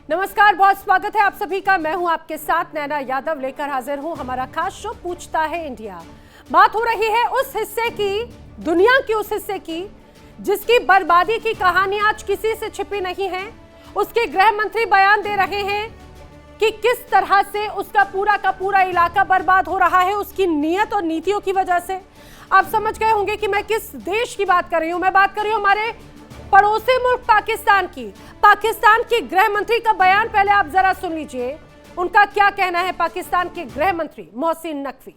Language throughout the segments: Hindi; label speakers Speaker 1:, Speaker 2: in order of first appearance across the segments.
Speaker 1: नमस्कार, बहुत स्वागत है आप सभी का। मैं हूं आपके साथ नैना यादव, लेकर हाजिर हूं हमारा खास शो पूछता है इंडिया। बात हो रही है उस हिस्से की, दुनिया के उस हिस्से की जिसकी बर्बादी की कहानी आज किसी से छिपी नहीं है। उसके गृह मंत्री बयान दे रहे हैं कि किस तरह से उसका पूरा का पूरा इलाका बर्बाद हो रहा है उसकी नीयत और नीतियों की वजह से। आप समझ गए होंगे कि मैं किस देश की बात कर रही हूं। मैं बात कर रही हूं हमारे पड़ोसी मुल्क पाकिस्तान की। पाकिस्तान के गृह मंत्री का बयान पहले आप जरा सुन लीजिए, उनका क्या कहना है पाकिस्तान के गृह मंत्री मोहसिन नकवी।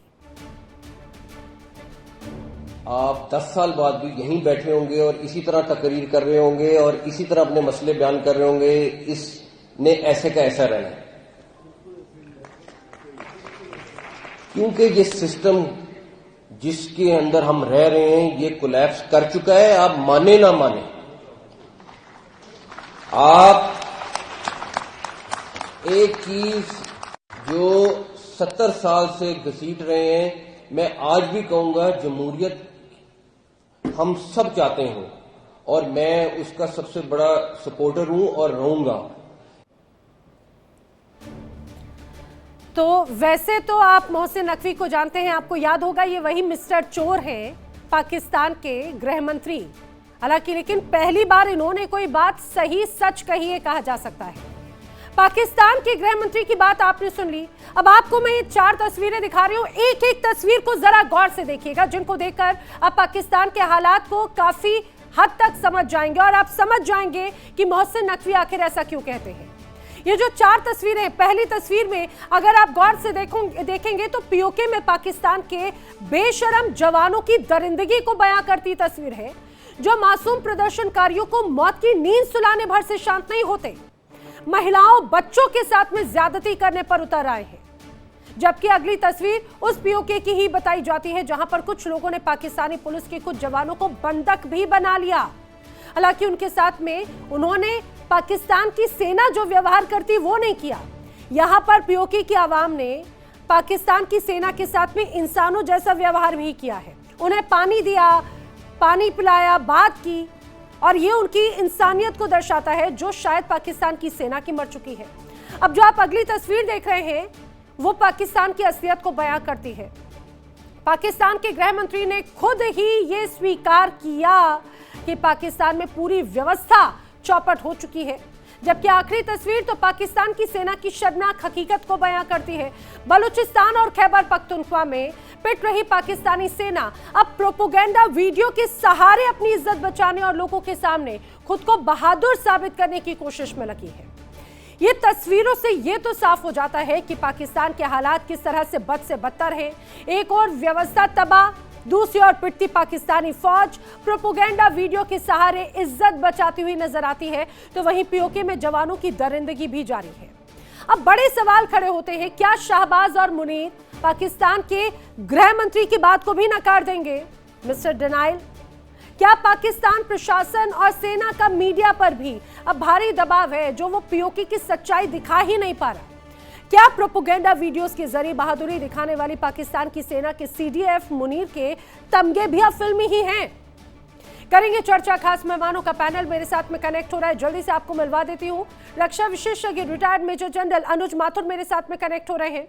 Speaker 2: आप 10 साल बाद भी यहीं बैठे होंगे और इसी तरह तकरीर कर रहे होंगे और इसी तरह अपने मसले बयान कर रहे होंगे। इसने ऐसे का ऐसा रहना है, क्योंकि ये सिस्टम जिसके अंदर हम रह रहे हैं ये कोलैप्स कर चुका है। आप माने ना माने, आप एक चीज जो 70 साल से घसीट रहे हैं, मैं आज भी कहूंगा जमहूरियत हम सब चाहते हैं और मैं उसका सबसे बड़ा सपोर्टर हूं और रहूंगा।
Speaker 1: तो वैसे तो आप मोहसिन नकवी को जानते हैं, आपको याद होगा ये वही मिस्टर चोर हैं, पाकिस्तान के गृह मंत्री। हालांकि लेकिन पहली बार इन्होंने कोई बात सही सच कही है, कहा जा सकता है। पाकिस्तान के गृह मंत्री की बात आपने सुन ली। अब आपको मैं ये 4 तस्वीरें दिखा रही हूं, एक एक तस्वीर को जरा गौर से देखिएगा, जिनको देखकर आप पाकिस्तान के हालात को काफी हद तक समझ जाएंगे और आप समझ जाएंगे कि मोहसिन नकवी आखिर ऐसा क्यों कहते हैं। ये जो 4 तस्वीरें हैं, पहली तस्वीर में अगर आप गौर से देखेंगे तो पीओके में पाकिस्तान के बेशरम जवानों की दरिंदगी को बयां करती तस्वीर है, जो मासूम प्रदर्शनकारियों को मौत की नींद सुलाने भर से शांत नहीं होते, महिलाओं बच्चों के साथ में ज्यादती करने पर उतर आए हैं। जबकि अगली तस्वीर उस पीओके की ही बताई जाती है जहां पर कुछ लोगों ने पाकिस्तानी पुलिस के कुछ जवानों को बंधक भी बना लिया। हालांकि उनके साथ में उन्होंने पाकिस्तान की सेना जो व्यवहार करती वो नहीं किया। यहां पर पीओके की आवाम ने पाकिस्तान की सेना के साथ में इंसानों जैसा व्यवहार भी किया है। उन्हें पानी दिया, पानी पिलाया, बात की, और ये उनकी इंसानियत को दर्शाता है जो शायद पाकिस्तान की सेना की मर चुकी है। अब जो आप अगली तस्वीर देख रहे हैं वो पाकिस्तान की असलियत को बयां करती है। पाकिस्तान के गृह मंत्री ने खुद ही ये स्वीकार किया कि पाकिस्तान में पूरी व्यवस्था चौपट हो चुकी है। जबकि आखिरी तस्वीर तो पाकिस्तान की सेना की शर्मनाक हकीकत को बयां करती है। बलूचिस्तान और खैबर पख्तूनख्वा में पिट रही पाकिस्तानी सेना अब प्रोपेगेंडा वीडियो के सहारे अपनी इज्जत बचाने और लोगों के सामने खुद को बहादुर साबित करने की कोशिश में लगी है। ये तस्वीरों से ये तो साफ हो जाता है कि पाकिस्तान के हालात किस तरह से बद से बदतर है। एक और व्यवस्था तबाह, दूसरी ओर पिटती पाकिस्तानी फौज प्रोपेगेंडा वीडियो के सहारे इज्जत बचाती हुई नजर आती है, तो वहीं पीओके में जवानों की दरिंदगी भी जारी है। अब बड़े सवाल खड़े होते हैं, क्या शाहबाज और मुनीर पाकिस्तान के गृह मंत्री की बात को भी नकार देंगे? मिस्टर डिनाइल, क्या पाकिस्तान प्रशासन और सेना का मीडिया पर भी अब भारी दबाव है जो वो पीओके की सच्चाई दिखा ही नहीं पा रहा? क्या प्रोपेगेंडा वीडियोस के जरिए बहादुरी दिखाने वाली पाकिस्तान की सेना के सीडीएफ मुनीर के तमगे भी अब फिल्मी ही हैं? करेंगे चर्चा। खास मेहमानों का पैनल मेरे साथ में कनेक्ट हो रहा है, जल्दी से आपको मिलवा देती हूं। रक्षा विशेषज्ञ रिटायर्ड मेजर जनरल अनुज माथुर मेरे साथ में कनेक्ट हो रहे हैं।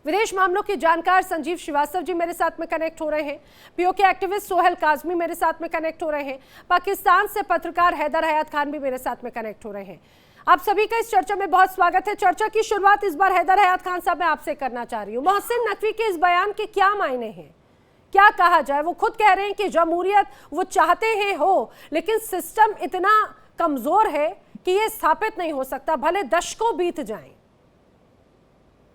Speaker 1: विदेश मामलों के जानकार संजीव श्रीवास्तव जी मेरे साथ में कनेक्ट हो रहे हैं। पीओके एक्टिविस्ट सोहेल काजमी मेरे साथ में कनेक्ट हो रहे हैं। पाकिस्तान से पत्रकार हैदर हयात खान भी मेरे साथ में कनेक्ट हो रहे हैं। आप सभी का इस चर्चा में बहुत स्वागत है। चर्चा की शुरुआत इस बार हैदर हयात खान साहब मैं आपसे करना चाह रही हूँ। मोहसिन नकवी के इस बयान के क्या मायने हैं, क्या कहा जाए? वो खुद कह रहे हैं कि जमहूरियत वो चाहते हैं हो, लेकिन सिस्टम इतना कमजोर है कि ये स्थापित नहीं हो सकता, भले दशकों बीत जाएं।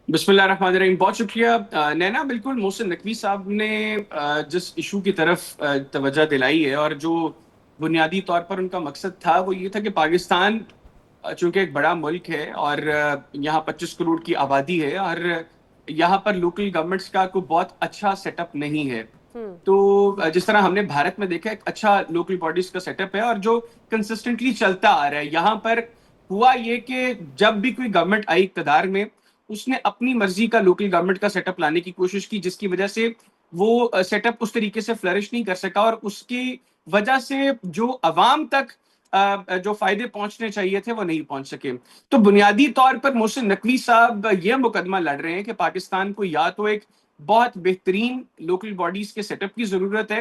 Speaker 3: बिस्मिल्लाहिर्रहमानिर्रहीम, बहुत शुक्रिया नैना। बिल्कुल मोहसिन नकवी साहब ने जिस इशू की तरफ तवज्जो दिलाई है और जो बुनियादी तौर पर उनका मकसद था वो ये था कि पाकिस्तान चूंकि एक बड़ा मुल्क है और यहाँ 25 करोड़ की आबादी है और यहाँ पर लोकल गवर्नमेंट्स का कोई बहुत अच्छा सेटअप नहीं है। तो जिस तरह हमने भारत में देखा एक अच्छा लोकल बॉडीज का सेटअप है और जो कंसिस्टेंटली चलता आ रहा है। यहाँ पर हुआ ये कि जब भी कोई गवर्नमेंट आई इक़्तिदार में, उसने अपनी मर्जी का लोकल गवर्नमेंट का सेटअप लाने की कोशिश की, जिसकी वजह से वो सेटअप उस तरीके से फ्लरिश नहीं कर सका और उसकी वजह से जो अवाम तक जो फायदे पहुंचने चाहिए थे वो नहीं पहुंच सके। तो बुनियादी तौर पर मोहसिन नकवी साहब ये मुकदमा लड़ रहे हैं कि पाकिस्तान को या तो एक बहुत बेहतरीन लोकल बॉडीज के सेटअप की जरूरत है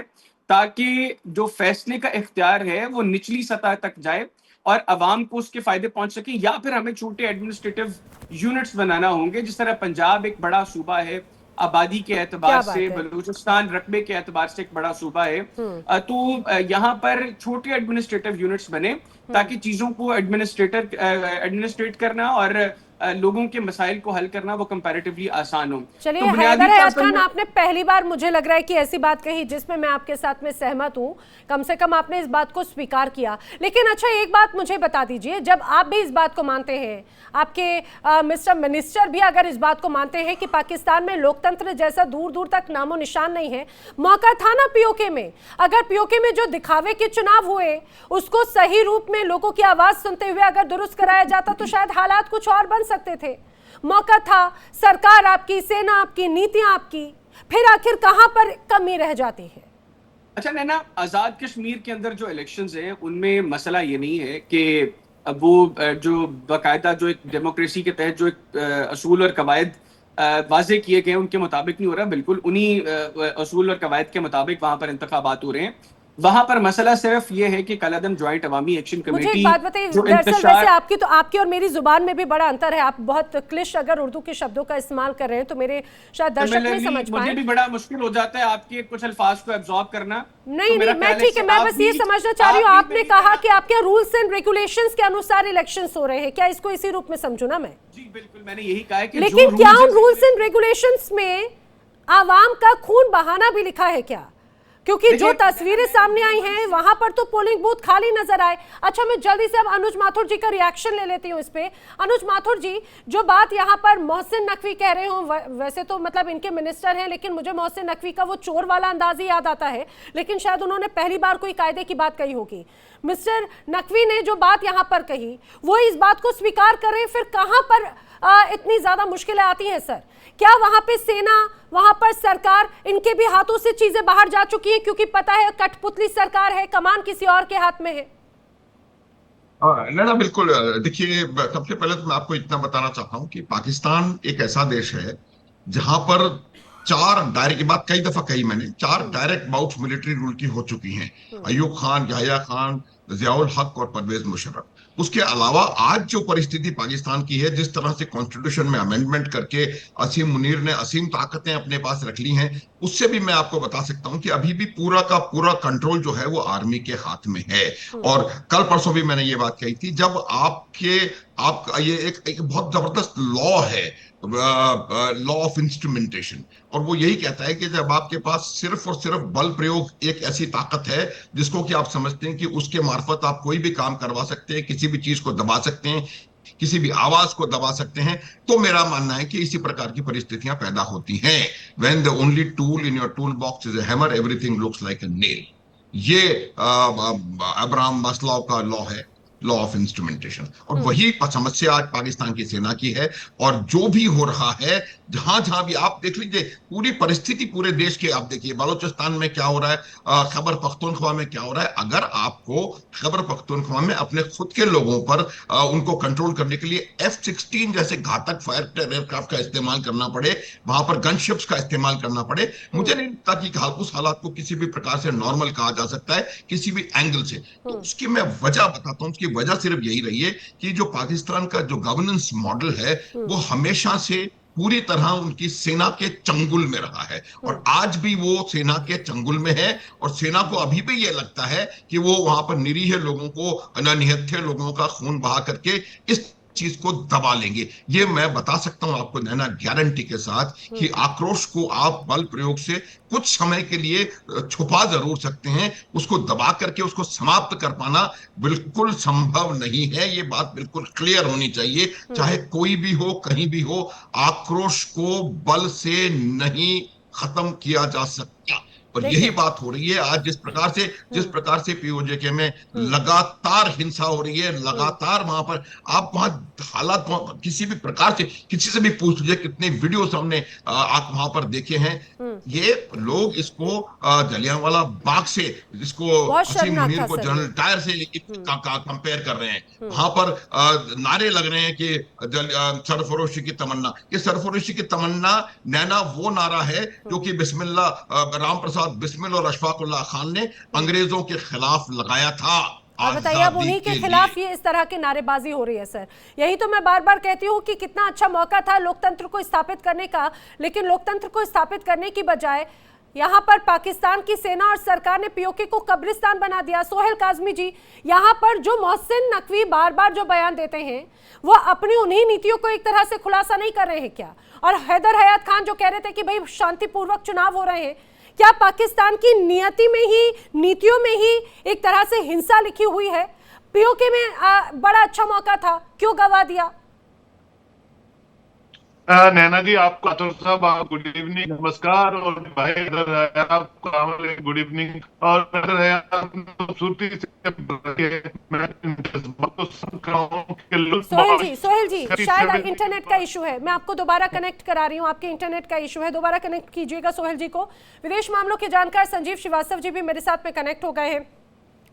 Speaker 3: ताकि जो फैसले का इख्तियार है वो निचली सतह तक जाए और अवाम को उसके फायदे पहुंच सके, या फिर हमें छोटे एडमिनिस्ट्रेटिव यूनिट्स बनाना होंगे। जिस तरह पंजाब एक बड़ा सूबा है आबादी के एतबार से, बलूचिस्तान रकबे के एतबार से एक बड़ा सूबा है, तो यहाँ पर छोटे एडमिनिस्ट्रेटिव यूनिट्स बने ताकि चीजों को एडमिनिस्ट्रेट करना और लोगों के मसाइल को हल करना वो कंपैरेटिवली आसान हो।
Speaker 1: चलिए
Speaker 3: तो
Speaker 1: हैदर हयात खान, आपने पहली बार मुझे लग रहा है कि ऐसी बात कही जिसमें मैं आपके साथ में सहमत हूं, कम से कम आपने इस बात को स्वीकार किया। लेकिन अच्छा एक बात मुझे बता दीजिए, जब आप भी इस बात को मानते हैं, आपके मिस्टर मिनिस्टर भी अगर इस बात को मानते हैं कि पाकिस्तान में लोकतंत्र जैसा दूर दूर तक नामो निशान नहीं है, मौका था ना पीओके में, अगर पीओके में जो दिखावे के चुनाव हुए उसको सही रूप में लोगों की आवाज सुनते हुए अगर दुरुस्त कराया जाता तो शायद हालात कुछ और बन सकते थे। मौका था, सरकार आपकी, सेना आपकी, नीतियां आपकी, फिर आखिर कहां पर कमी रह जाती है?
Speaker 3: अच्छा नैना, आजाद कश्मीर के अंदर जो इलेक्शंस हैं उनमें मसला ये नहीं है कि वो जो बाकायदा जो एक डेमोक्रेसी के तहत जो एक असूल और कवायद वाजे किए गए उनके मुताबिक नहीं हो रहा, बिल्कुल उन्हीं असूल और कवायद के मुताबिक वहां पर इंतखाबात हो रहे हैं। वहां पर मसला सिर्फ ये है कि कलअदम ज्वाइंट अवामी एक्शन कमेटी,
Speaker 1: मुझे एक बात बताइए, दरअसल वैसे आपकी तो आपकी और मेरी जुबान में भी बड़ा अंतर है। आप बहुत क्लिष्ट अगर उर्दू के शब्दों का इस्तेमाल कर रहे हैं तो मेरे शायद दर्शक नहीं समझ पाए।
Speaker 3: मुझे भी बड़ा मुश्किल हो जाता है आपके कुछ अल्फाज को एब्जॉर्ब करना।
Speaker 1: नहीं नहीं, मैं ठीक है, मैं बस ये समझना चाह रही हूँ, आपने कहा कि आपके रूल्स एंड रेगुलेशंस के अनुसार इलेक्शंस हो रहे हैं, क्या इसको इसी रूप में समझू ना मैं?
Speaker 3: जी बिल्कुल, मैंने यही कहा है कि
Speaker 1: लेकिन क्या उन रूल्स एंड रेगुलेशंस में आवाम का खून बहाना भी लिखा है क्या? क्योंकि जो तस्वीरें सामने आई हैं वहां पर तो पोलिंग बूथ खाली नजर आए। अच्छा, मैं जल्दी से अब अनुज माथुर जी का रिएक्शन ले लेती हूँ इस पे। अनुज माथुर जी, जो बात यहाँ पर मोहसिन नकवी कह रहे हो, वैसे तो मतलब इनके मिनिस्टर हैं, लेकिन मुझे मोहसिन नकवी का वो चोर वाला अंदाज ही याद आता है, लेकिन शायद उन्होंने पहली बार कोई कायदे की बात कही होगी। मिस्टर नकवी ने जो बात यहाँ पर कही वो इस बात को स्वीकार करें, फिर कहाँ पर इतनी ज्यादा मुश्किलें आती हैं सर? क्या वहां पे सेना, वहां पर सरकार, इनके भी हाथों से चीजें बाहर जा चुकी हैं क्योंकि पता है कठपुतली सरकार है, कमान किसी और के हाथ में है?
Speaker 4: ना बिल्कुल। देखिए, सबसे पहले तो मैं आपको इतना बताना चाहता हूं कि पाकिस्तान एक ऐसा देश है जहां पर चार डायरेक्ट, की बात कई दफा कही मैंने, 4 डायरेक्ट बाउट्स मिलिट्री रूल की हो चुकी हैं। अयूब खान, याहिया खान, जियाउल हक और परवेज मुशर्रफ। उसके अलावा आज जो परिस्थिति पाकिस्तान की है, जिस तरह से कॉन्स्टिट्यूशन में अमेंडमेंट करके असीम मुनीर ने असीम ताकतें अपने पास रख ली हैं, उससे भी मैं आपको बता सकता हूं कि अभी भी पूरा का पूरा कंट्रोल जो है वो आर्मी के हाथ में है। और कल परसों भी मैंने ये बात कही थी, जब आप ये एक बहुत जबरदस्त लॉ है, लॉ ऑफ इंस्ट्रूमेंटेशन, और वो यही कहता है कि जब आपके पास सिर्फ और सिर्फ बल प्रयोग एक ऐसी ताकत है जिसको कि आप समझते हैं कि उसके मार्फत आप कोई भी काम करवा सकते हैं, किसी भी चीज को दबा सकते हैं, किसी भी आवाज को दबा सकते हैं, तो मेरा मानना है कि इसी प्रकार की परिस्थितियां पैदा होती हैं। When the only tool in your toolbox is a hammer, everything looks like a nail। ये अब्राहम मास्लो का लॉ है, लॉ ऑफ इंस्ट्रूमेंटेशन। और वही समस्या आज पाकिस्तान की सेना की है। और जो भी हो रहा है, जहां जहां भी आप देख लीजिए, पूरी परिस्थिति पूरे देश की आप देखिए, बलोचिस्तान में क्या हो रहा है, खैबर पख्तूनख्वा में क्या हो रहा है। अगर आपको खैबर पख्तूनख्वा में अपने खुद के लोगों पर उनको कंट्रोल करने के लिए F-16 जैसे घातक फायर एयरक्राफ्ट का इस्तेमाल करना पड़े, वहां पर गनशिप्स का इस्तेमाल करना पड़े, मुझे नहीं लगता कि उस हालात को किसी भी प्रकार से नॉर्मल कहा जा सकता है, किसी भी एंगल से। तो उसकी मैं वजह बताता हूं। उसकी वजह सिर्फ यही रही है कि जो पाकिस्तान का जो गवर्नेंस मॉडल है वो हमेशा से पूरी तरह उनकी सेना के चंगुल में रहा है, और आज भी वो सेना के चंगुल में है। और सेना को अभी भी ये लगता है कि वो वहां पर निरीह लोगों को, निहत्थे लोगों का खून बहा करके इस चीज को दबा लेंगे। ये मैं बता सकता हूं आपको नैना, गारंटी के साथ, कि आक्रोश को आप बल प्रयोग से कुछ समय के लिए छुपा जरूर सकते हैं, उसको दबा करके उसको समाप्त कर पाना बिल्कुल संभव नहीं है। ये बात बिल्कुल क्लियर होनी चाहिए, चाहे कोई भी हो, कहीं भी हो, आक्रोश को बल से नहीं खत्म किया जा सकता। और यही बात हो रही है आज। जिस प्रकार से पीओजे में लगातार हिंसा हो रही है, लगातार वहां पर आप वहां हालात किसी भी प्रकार से किसी से भी पूछ लीजिए, कितने वीडियो हमने आप वहां पर देखे हैं। ये लोग इसको जलियांवाला बाग से, इसको असीम मुनीर को जनरल डायर से कंपेयर कर रहे हैं। वहां पर नारे लग रहे हैं कि सरफरोशी की तमन्ना। ये सरफरोशी की तमन्ना नैना वो नारा है जो कि बिस्मिल्लाह राम प्रसाद बिस्मिल और अशफाकुल्लाह खान ने अंग्रेजों के खिलाफ लगाया था।
Speaker 1: और बताइए अब उन्हीं के खिलाफ ये इस तरह की नारेबाजी हो रही है सर। यही तो मैं बार बार कहती हूँ कि कितना अच्छा मौका था लोकतंत्र को स्थापित करने का, लेकिन लोकतंत्र को स्थापित करने की बजाय यहाँ पर पाकिस्तान की सेना और सरकार ने पीओके को कब्रिस्तान बना दिया। सोहेल काज़मी जी, यहाँ पर जो मोहसिन नकवी बार बार जो बयान देते हैं वो अपनी उन्हीं नीतियों को एक तरह से खुलासा नहीं कर रहे हैं क्या? और हैदर हयात खान जो कह रहे थे कि भाई शांतिपूर्वक चुनाव हो रहे हैं, क्या पाकिस्तान की नियति में ही, नीतियों में ही एक तरह से हिंसा लिखी हुई है? पीओके में बड़ा अच्छा मौका था, क्यों गवा दिया?
Speaker 5: नैना जी, आपको अतुल साहब गुड इवनिंग, नमस्कार। और भाई आपको गुड इवनिंग। और खूबसूरती से मैं
Speaker 1: सोहेल जी शायद इंटरनेट का इशू है, मैं आपको दोबारा कनेक्ट करा रही हूँ। आपके इंटरनेट का इशू है, दोबारा कनेक्ट कीजिएगा सोहेल जी को। विदेश मामलों के जानकार संजीव श्रीवास्तव जी भी मेरे साथ में कनेक्ट हो गए हैं।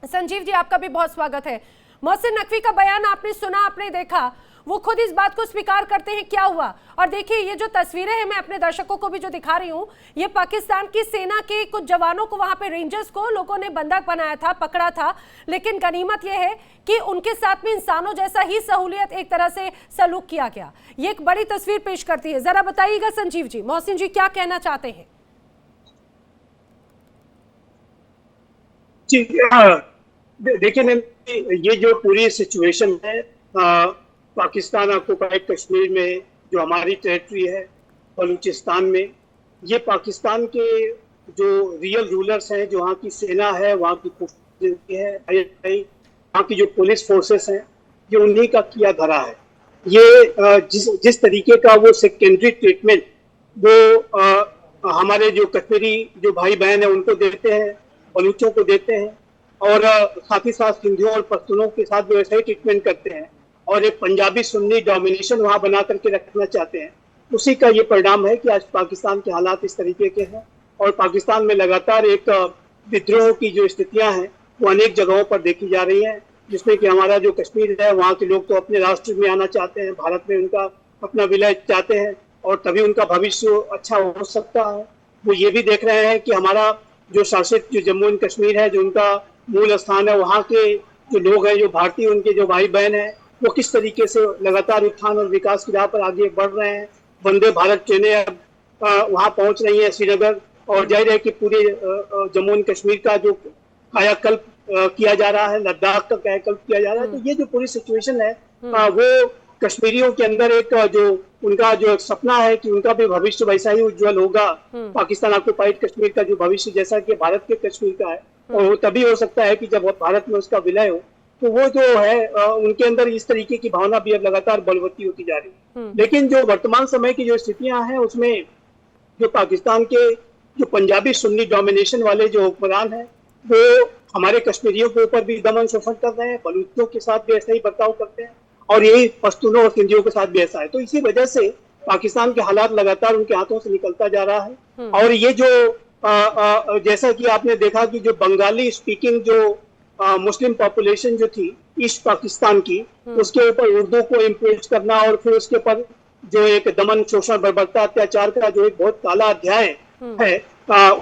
Speaker 1: संजीव जी, आपका भी बहुत स्वागत है। मोहसिन नकवी का बयान आपने सुना, आपने देखा, वो खुद इस बात को स्वीकार करते हैं, क्या हुआ? और देखिए ये जो तस्वीरें हैं, मैं अपने दर्शकों को भी जो दिखा रही हूँ, ये पाकिस्तान की सेना के कुछ जवानों को, वहां पे रेंजर्स को लोगों ने बंधक बनाया था, पकड़ा था, लेकिन गनीमत यह है कि उनके साथ में इंसानों जैसा ही सहूलियत एक तरह से सलूक किया गया। ये एक बड़ी तस्वीर पेश करती है। जरा बताइएगा संजीव जी, मोहसिन जी क्या कहना चाहते हैं?
Speaker 6: देखिए, ये जो पूरी सिचुएशन है पाकिस्तान ऑक्युपाइड कश्मीर में, जो हमारी टेरिटरी है बलूचिस्तान में, ये पाकिस्तान के जो रियल रूलर्स हैं, जो वहाँ की सेना है, वहाँ की है, वहाँ की जो पुलिस फोर्सेस हैं, ये उन्हीं का किया धरा है। ये जिस तरीके का वो सेकेंडरी ट्रीटमेंट वो हमारे जो कश्मीरी जो भाई बहन है उनको देते हैं, बलूचों को देते हैं, और साथ ही साथ हिंदुओं और पश्तूनों के साथ भी वैसा ही ट्रीटमेंट करते हैं, और एक पंजाबी सुन्नी डोमिनेशन वहां बना करके रखना चाहते हैं। उसी का ये परिणाम है कि आज पाकिस्तान के हालात इस तरीके के हैं, और पाकिस्तान में लगातार एक विद्रोह की जो स्थितियां हैं वो अनेक जगहों पर देखी जा रही हैं, जिसमें कि हमारा जो कश्मीर है, वहाँ के लोग तो अपने राष्ट्र में आना चाहते हैं, भारत में उनका अपना विलय चाहते हैं, और तभी उनका भविष्य अच्छा हो सकता है। वो ये भी देख रहे हैं कि हमारा जो शासित जो जम्मू एंड कश्मीर है, जो उनका मूल स्थान है, वहाँ के जो लोग हैं, जो भारतीय उनके जो भाई बहन हैं, वो किस तरीके से लगातार उत्थान और विकास की राह पर आगे बढ़ रहे हैं। वंदे भारत ट्रेनें अब वहाँ पहुँच रही हैं श्रीनगर, और जाहिर है कि पूरे जम्मू एंड कश्मीर का जो कायाकल्प किया जा रहा है, लद्दाख का कायाकल्प किया जा रहा है। तो ये जो पूरी सिचुएशन है वो कश्मीरियों के अंदर एक जो उनका जो सपना है कि उनका भी भविष्य वैसा ही उज्जवल होगा, पाकिस्तान ऑक्युपाइड कश्मीर का जो भविष्य जैसा कि भारत के कश्मीर का है, और वो तभी हो सकता है कि जब भारत में उसका विलय हो। तो वो जो है उनके अंदर इस तरीके की भावना भी अब लगातार बलवती होती जा रही है। लेकिन जो वर्तमान समय की जो स्थितियां हैं, उसमें जो पाकिस्तान के जो पंजाबी सुन्नी डोमिनेशन वाले जो हुक्मरान हैं, वो हमारे कश्मीरियों के ऊपर भी दमन शोषण कर रहे हैं, बलूचियों के साथ भी ऐसा ही बर्ताव करते हैं, और यही पश्तूनों और सिंधियों के साथ भी ऐसा है। तो इसी वजह से पाकिस्तान के हालात लगातार उनके हाथों से निकलता जा रहा है। और ये जो जैसा कि आपने देखा कि जो बंगाली स्पीकिंग जो मुस्लिम पॉपुलेशन जो थी ईस्ट पाकिस्तान की, उसके ऊपर उर्दू को इम्पोज करना, और फिर उसके ऊपर जो एक दमन शोषण बर्बरता अत्याचार का जो एक बहुत काला अध्याय है,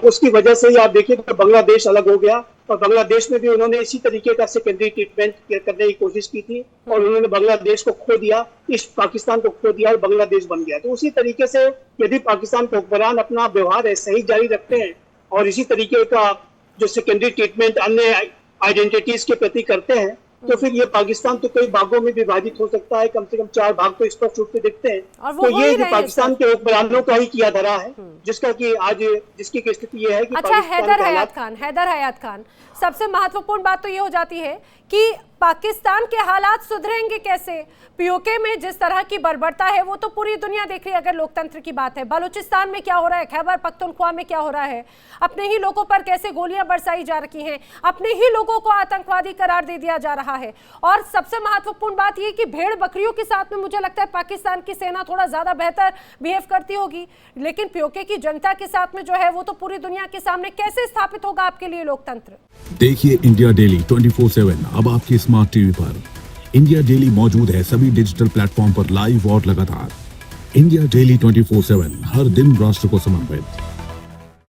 Speaker 6: उसकी वजह से ही आप देखिए तो बांग्लादेश अलग हो गया, और बांग्लादेश में भी उन्होंने इसी तरीके का सेकेंडरी ट्रीटमेंट करने की कोशिश की थी, और उन्होंने बांग्लादेश को खो दिया, ईस्ट पाकिस्तान को खो दिया, और बांग्लादेश बन गया। तो उसी तरीके से यदि पाकिस्तान के हुक्मरान अपना व्यवहार ऐसे ही जारी रखते हैं, और इसी तरीके का जो सेकेंडरी ट्रीटमेंट अन्य आइडेंटिटीज के प्रति करते हैं, तो फिर ये पाकिस्तान तो कई भागों में विभाजित हो सकता है, कम से कम 4 भाग तो स्पष्ट रूप से दिखते हैं। तो ये जो पाकिस्तान के हुक्मरानों का ही किया धरा है, जिसका कि आज जिसकी की स्थिति ये है कि
Speaker 1: अच्छा, हैदर हयात खान, सबसे महत्वपूर्ण बात तो ये हो जाती है कि पाकिस्तान के हालात सुधरेंगे कैसे? पीओके में जिस तरह की बर्बरता है वो तो पूरी दुनिया देख रही है। अगर लोकतंत्र की बात है, बलूचिस्तान में क्या हो रहा है, खैबर पख्तूनख्वा में क्या हो रहा है, अपने ही लोगों पर कैसे गोलियां बरसाई जा रही हैं, अपने ही लोगों को आतंकवादी करार दे दिया जा रहा है। और सबसे महत्वपूर्ण बात यह कि भेड़ बकरियों के साथ में मुझे लगता है पाकिस्तान की सेना थोड़ा ज्यादा बेहतर बिहेव करती होगी, लेकिन पीओके की जनता के साथ में जो है वो तो पूरी दुनिया के सामने कैसे स्थापित होगा आपके लिए लोकतंत्र?
Speaker 7: देखिए इंडिया डेली 24/7 अब आपकी स्मार्ट टीवी पर। इंडिया डेली मौजूद है सभी डिजिटल प्लेटफॉर्म पर लाइव और लगातार। इंडिया डेली 24/7 हर दिन राष्ट्र को समर्पित।